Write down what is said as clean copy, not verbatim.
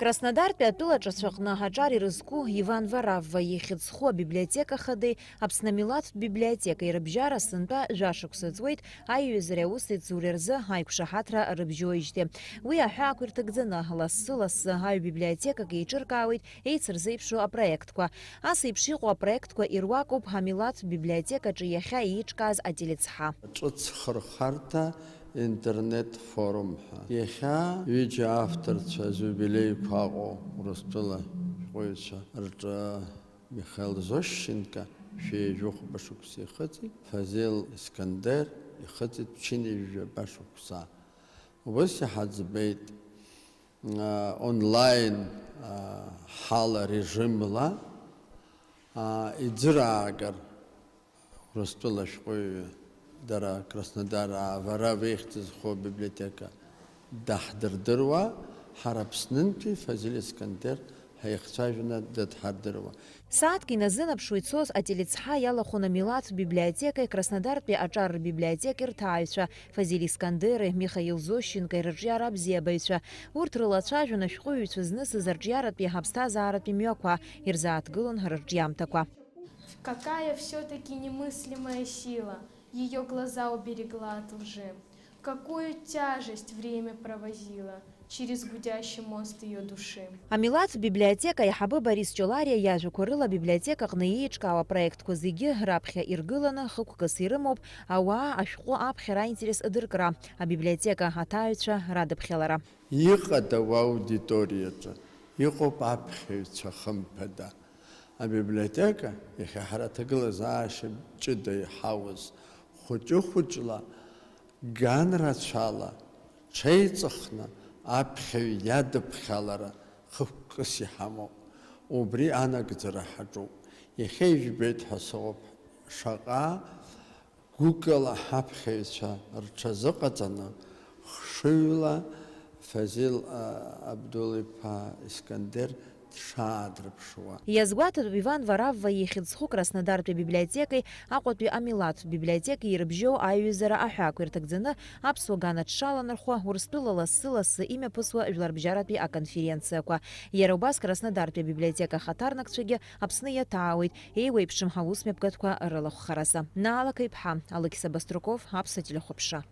Краснодартәи атәылаҿацәа аҟны ҳаҿар ирызку Иван Варавва ихьыӡху абиблиотека-хадеи Аԥсны амилаҭтә библиотека ирыбжьара сынтәа жәашықәса ҵуеит аиҩызареи аусеицуреи рзы аиқәшаҳаҭра рыбжьоижьҭеи. Уи аҳәаақәа ирҭагӡаны лассы-лассы аҩ-библиотекак еиҿыркаауеит еицырзеиԥшу апроектқәа. Ас еиԥш иҟоу апроектқәа ируакуп ҳамилаҭтә библиотекаҿы иахьа еиҿкааз ателецҳа. ҿыц хырхарҭа интернет форум иахьа ҩыџьа авторцәа зиубилеиқәа аҟоу Урыстәыла шәҟәыҩҩцәа рҿы Михаил Зощенко шәеижәыхә башықәса ихыҵит, Фазил Искандер ихыҵит ԥшьынҩажәа башықәса. Убас иҳаӡбеит онлайн ҳала режимла иӡыраагар Урыстәыла шәҟәыҩҩы дара Краснодар Варав ихьӡызху библиотека даҳдырдыруа, ҳара Аԥснынтәи Фазил Искандер ҳаихцәажәаны дадҳардыруа. Сааҭк иназынаԥшуа ицоз ателецҳа иалахәын амилаҭтә библиотекеи Краснодартәи аҿар рбиблиотека рҭааҩцәа Фазил Искандери, Михаил Зощенкои рырҿиара абзиабаҩцәа. Урҭ рылацәажәон ашәҟәыҩҩцәа знысыз арҿиаратәи ҳаԥсҭазааратәи мҩақәа, ирзааҭгылон рырҿиамҭақәа. Какая все-таки немыслимая сила ее глаза уберегла от лжи. Какую тяжесть время провозило через гудящий мост ее души. Амилаҭтә библиотека аиҳабы Борис Ҷолариа иажәақәа рыла абиблиотека аҟны еиҿкаау апроектқәа зегьы раԥхьа иргыланы хықәкыс ирымоуп ауаа ашәҟәы аԥхьара аинтерес ыдыркра, абиблиотека аҭаҩцәа радыԥхьалара. Иҟада аудиториаҿы, иҟоуп аԥхьаҩцәа хымԥада. Абиблиотека иахьа ҳара аҭагылазаашьа ҷыда иҳауз хәыҷы-хәыҷла, ганрацәала, ҽеиҵыхны аԥхьаҩ иадыԥхьалара хықәкыс иҳамоуп. Убри анагӡара ҳаҿуп. Иахьа ижәбеит ҳәа сыҟоуп. Шаҟа гәыкала ҳаԥхьаҩцәа рҽазыҟаҵаны хшыҩла Фазил Абдул-иԥа Искандер дшаадрыԥшуа. Иазгәаҭатәуп Иван Варавва ихьыӡху Краснодартәи абиблиотекеи Аҟәатәи амилаҭтә библиотекеи ирыбжьоу аиҩызара аҳәаақәа ирҭагӡаны аԥсуа ганаҿшаланархәа Урыстәыла лассы-лассы имҩаԥысуа жәларбжьаратәи аконференциақәа. Иара убас Краснодартәи абиблиотека ахаҭарнакцәагьы Аԥсны иаҭаауеит еиуеиԥшым ҳаусмҩаԥгатәқәа рылахәхаразы. Наала Каиԥҳа, Алықьса Баструков, Аԥсуа телехәаԥшра.